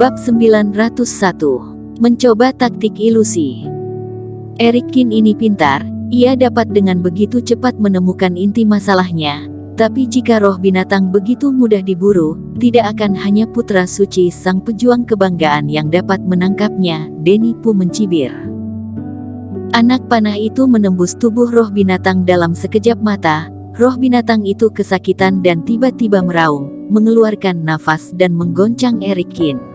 Bab 901. Mencoba taktik ilusi. Erikin ini pintar, ia dapat dengan begitu cepat menemukan inti masalahnya. Tapi jika roh binatang begitu mudah diburu, tidak akan hanya putra suci sang pejuang kebanggaan yang dapat menangkapnya. Denny Pu mencibir. Anak panah itu menembus tubuh roh binatang dalam sekejap mata. Roh binatang itu kesakitan dan tiba-tiba meraung, mengeluarkan nafas dan menggoncang Erikin.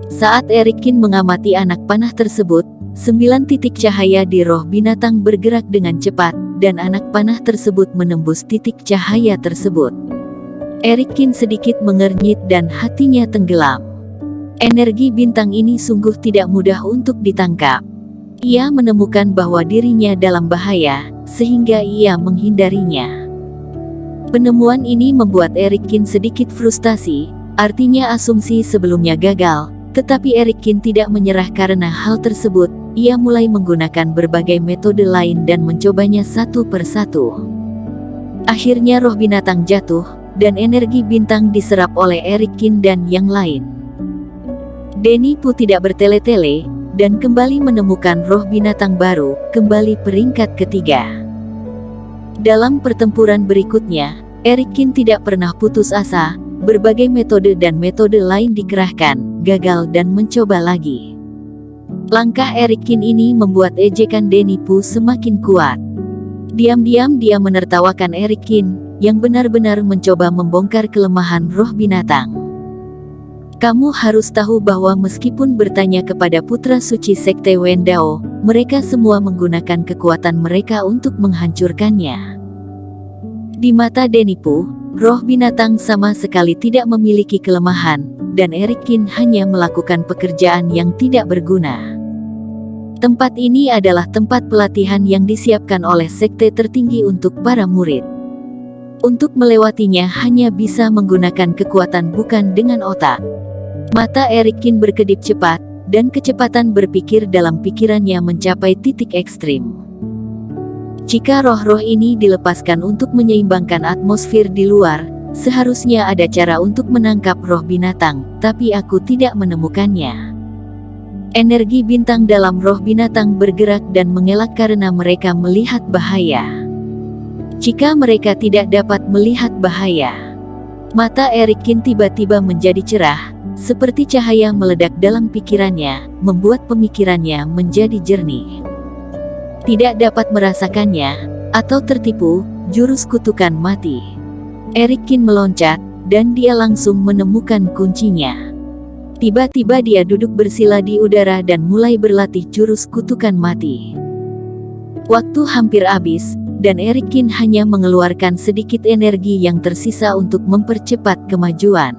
Saat Erikin mengamati anak panah tersebut, 9 titik cahaya di roh binatang bergerak dengan cepat, dan anak panah tersebut menembus titik cahaya tersebut. Erikin sedikit mengernyit dan hatinya tenggelam. Energi bintang ini sungguh tidak mudah untuk ditangkap. Ia menemukan bahwa dirinya dalam bahaya, sehingga ia menghindarinya. Penemuan ini membuat Erikin sedikit frustasi, artinya asumsi sebelumnya gagal, tetapi Erikin tidak menyerah karena hal tersebut. Ia mulai menggunakan berbagai metode lain dan mencobanya satu persatu. Akhirnya roh binatang jatuh, dan energi bintang diserap oleh Erikin dan yang lain. Denny Pu tidak bertele-tele, dan kembali menemukan roh binatang baru, kembali peringkat ketiga. Dalam pertempuran berikutnya, Erikin tidak pernah putus asa, berbagai metode dan metode lain dikerahkan, gagal dan mencoba lagi. Langkah Erikin ini membuat ejekan Denny Pu semakin kuat. Diam-diam dia menertawakan Erikin, yang benar-benar mencoba membongkar kelemahan roh binatang. Kamu harus tahu bahwa meskipun bertanya kepada putra suci Sekte Wendao, mereka semua menggunakan kekuatan mereka untuk menghancurkannya. Di mata Denny Pu, roh binatang sama sekali tidak memiliki kelemahan, dan Erikin hanya melakukan pekerjaan yang tidak berguna. Tempat ini adalah tempat pelatihan yang disiapkan oleh sekte tertinggi untuk para murid. Untuk melewatinya hanya bisa menggunakan kekuatan bukan dengan otak. Mata Erikin berkedip cepat, dan kecepatan berpikir dalam pikirannya mencapai titik ekstrim. Jika roh-roh ini dilepaskan untuk menyeimbangkan atmosfer di luar, seharusnya ada cara untuk menangkap roh binatang, tapi aku tidak menemukannya. Energi bintang dalam roh binatang bergerak dan mengelak karena mereka melihat bahaya. Jika mereka tidak dapat melihat bahaya, mata Erikin tiba-tiba menjadi cerah, seperti cahaya meledak dalam pikirannya, membuat pemikirannya menjadi jernih. Tidak dapat merasakannya, atau tertipu, jurus kutukan mati. Erikin meloncat, dan dia langsung menemukan kuncinya. Tiba-tiba dia duduk bersila di udara dan mulai berlatih jurus kutukan mati. Waktu hampir habis, dan Erikin hanya mengeluarkan sedikit energi yang tersisa untuk mempercepat kemajuan.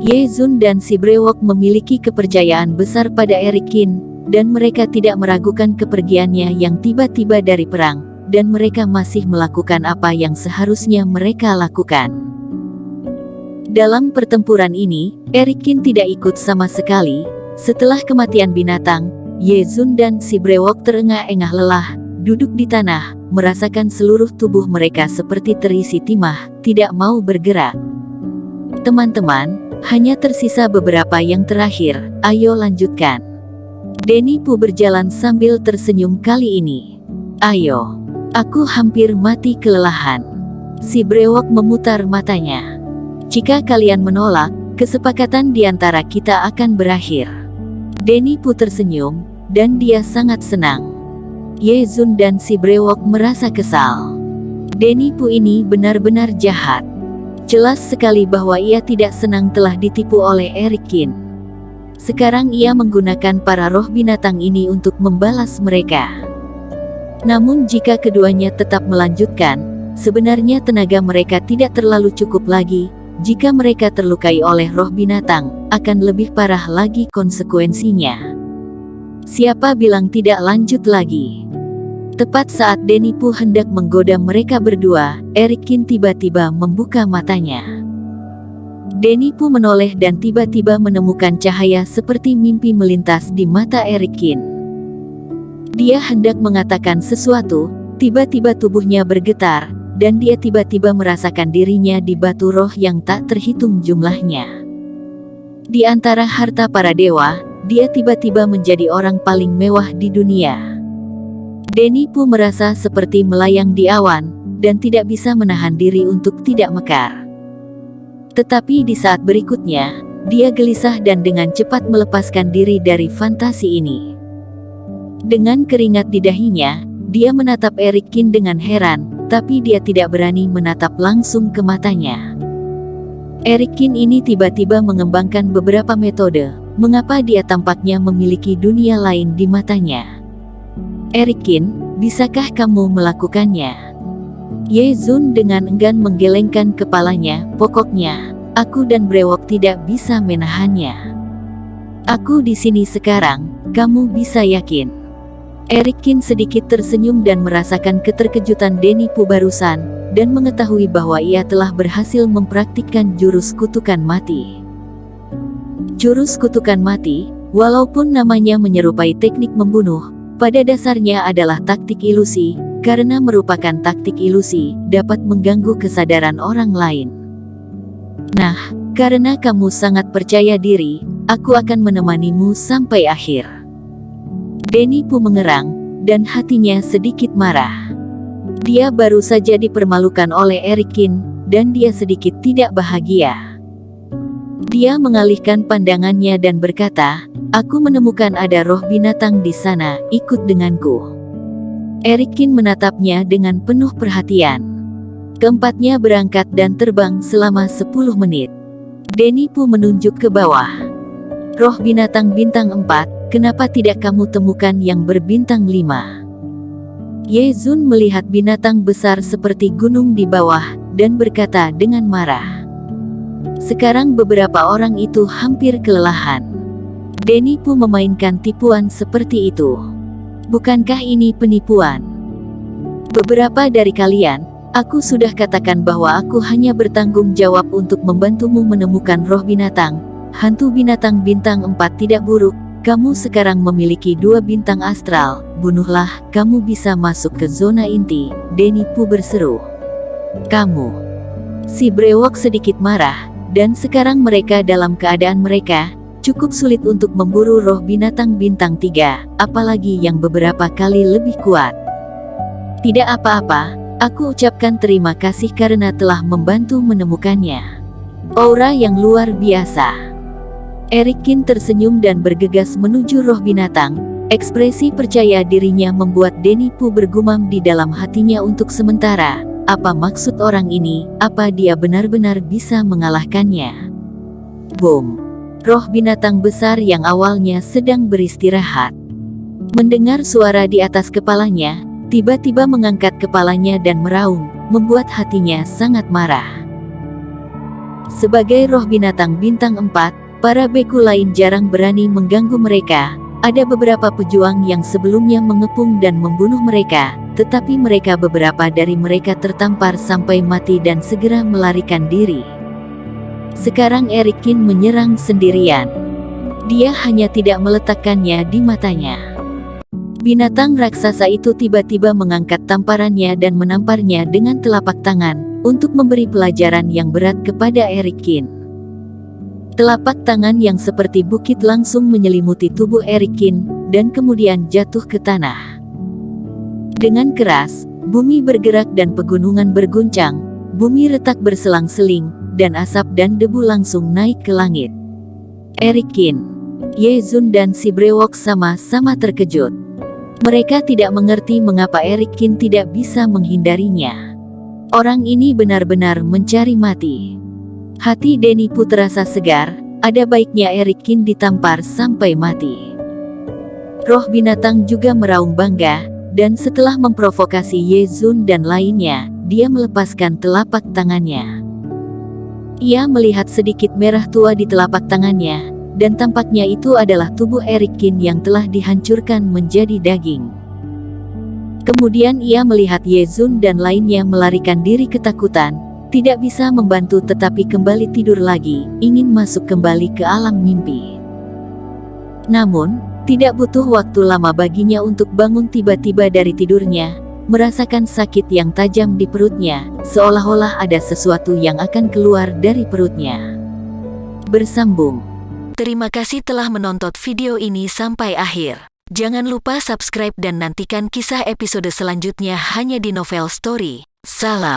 Ye Zun dan si Brewok memiliki kepercayaan besar pada Erikin, dan mereka tidak meragukan kepergiannya yang tiba-tiba dari perang, dan mereka masih melakukan apa yang seharusnya mereka lakukan. Dalam pertempuran ini, Erikin tidak ikut sama sekali. Setelah kematian binatang, Ye Zun dan si Brewok terengah-engah lelah, duduk di tanah, merasakan seluruh tubuh mereka seperti terisi timah, tidak mau bergerak. Teman-teman, hanya tersisa beberapa yang terakhir, ayo lanjutkan. Denny Pu berjalan sambil tersenyum kali ini. Ayo, aku hampir mati kelelahan. Si Brewok memutar matanya. Jika kalian menolak, kesepakatan di antara kita akan berakhir. Denny Pu tersenyum, dan dia sangat senang. Ye Zun dan si Brewok merasa kesal. Denny Pu ini benar-benar jahat. Jelas sekali bahwa ia tidak senang telah ditipu oleh Erikin. Sekarang ia menggunakan para roh binatang ini untuk membalas mereka. Namun jika keduanya tetap melanjutkan, sebenarnya tenaga mereka tidak terlalu cukup lagi. Jika mereka terlukai oleh roh binatang, akan lebih parah lagi konsekuensinya. Siapa bilang tidak lanjut lagi? Tepat saat Denny Pu hendak menggoda mereka berdua, Erikin tiba-tiba membuka matanya. Denny Pu menoleh dan tiba-tiba menemukan cahaya seperti mimpi melintas di mata Erikin. Dia hendak mengatakan sesuatu, tiba-tiba tubuhnya bergetar, dan dia tiba-tiba merasakan dirinya di batu roh yang tak terhitung jumlahnya. Di antara harta para dewa, dia tiba-tiba menjadi orang paling mewah di dunia. Denny Pu merasa seperti melayang di awan, dan tidak bisa menahan diri untuk tidak mekar. Tetapi di saat berikutnya, dia gelisah dan dengan cepat melepaskan diri dari fantasi ini. Dengan keringat di dahinya, dia menatap Eric Kin dengan heran, tapi dia tidak berani menatap langsung ke matanya. Eric Kin ini tiba-tiba mengembangkan beberapa metode, mengapa dia tampaknya memiliki dunia lain di matanya. Eric Kin, bisakah kamu melakukannya? Ye Zun dengan enggan menggelengkan kepalanya, pokoknya, aku dan Brewok tidak bisa menahannya. Aku di sini sekarang, kamu bisa yakin. Eric Kin sedikit tersenyum dan merasakan keterkejutan Denny Pu barusan, dan mengetahui bahwa ia telah berhasil mempraktikkan jurus kutukan mati. Jurus kutukan mati, walaupun namanya menyerupai teknik membunuh, pada dasarnya adalah taktik ilusi, karena merupakan taktik ilusi, dapat mengganggu kesadaran orang lain. Nah, karena kamu sangat percaya diri, aku akan menemanimu sampai akhir. Denny Pu mengerang, dan hatinya sedikit marah. Dia baru saja dipermalukan oleh Eric Kin, dan dia sedikit tidak bahagia. Dia mengalihkan pandangannya dan berkata, aku menemukan ada roh binatang di sana, ikut denganku. Eric Kin menatapnya dengan penuh perhatian. Keempatnya berangkat dan terbang selama 10 menit. Denny Pu menunjuk ke bawah. Roh binatang bintang 4, kenapa tidak kamu temukan yang berbintang 5? Ye Zun melihat binatang besar seperti gunung di bawah, dan berkata dengan marah. Sekarang beberapa orang itu hampir kelelahan. Denny Pu memainkan tipuan seperti itu. Bukankah ini penipuan? Beberapa dari kalian, aku sudah katakan bahwa aku hanya bertanggung jawab untuk membantumu menemukan roh binatang. Hantu binatang bintang 4 tidak buruk. Kamu sekarang memiliki 2 bintang astral, bunuhlah, kamu bisa masuk ke zona inti, Denny Pu berseru. Kamu. Si Brewok sedikit marah, dan sekarang mereka dalam keadaan mereka, cukup sulit untuk memburu roh binatang bintang 3, apalagi yang beberapa kali lebih kuat. Tidak apa-apa, aku ucapkan terima kasih karena telah membantu menemukannya. Aura yang luar biasa. Eric Kin tersenyum dan bergegas menuju roh binatang. Ekspresi percaya dirinya membuat Denny Pu bergumam di dalam hatinya untuk sementara. Apa maksud orang ini? Apa dia benar-benar bisa mengalahkannya? Boom! Roh binatang besar yang awalnya sedang beristirahat. Mendengar suara di atas kepalanya, tiba-tiba mengangkat kepalanya dan meraung, membuat hatinya sangat marah. Sebagai roh binatang bintang 4, para beku lain jarang berani mengganggu mereka. Ada beberapa pejuang yang sebelumnya mengepung dan membunuh mereka, tetapi beberapa dari mereka tertampar sampai mati dan segera melarikan diri. Sekarang Eric Kin menyerang sendirian. Dia hanya tidak meletakkannya di matanya. Binatang raksasa itu tiba-tiba mengangkat tamparannya dan menamparnya dengan telapak tangan, untuk memberi pelajaran yang berat kepada Eric Kin. Telapak tangan yang seperti bukit langsung menyelimuti tubuh Eric Kin, dan kemudian jatuh ke tanah. Dengan keras, bumi bergerak dan pegunungan berguncang, bumi retak berselang-seling, dan asap dan debu langsung naik ke langit. Eric Kin, Ye Zun dan si Brewok sama-sama terkejut. Mereka tidak mengerti mengapa Eric Kin tidak bisa menghindarinya. Orang ini benar-benar mencari mati. Hati Denny Pu terasa segar, ada baiknya Eric Kin ditampar sampai mati. Roh binatang juga meraung bangga, dan setelah memprovokasi Ye Zun dan lainnya, dia melepaskan telapak tangannya. Ia melihat sedikit merah tua di telapak tangannya, dan tampaknya itu adalah tubuh Eric Kin yang telah dihancurkan menjadi daging. Kemudian ia melihat Ye Zun dan lainnya melarikan diri ketakutan, tidak bisa membantu tetapi kembali tidur lagi, ingin masuk kembali ke alam mimpi. Namun, tidak butuh waktu lama baginya untuk bangun tiba-tiba dari tidurnya, merasakan sakit yang tajam di perutnya, seolah-olah ada sesuatu yang akan keluar dari perutnya. Bersambung. Terima kasih telah menonton video ini sampai akhir. Jangan lupa subscribe dan nantikan kisah episode selanjutnya hanya di Novel Story. Salam.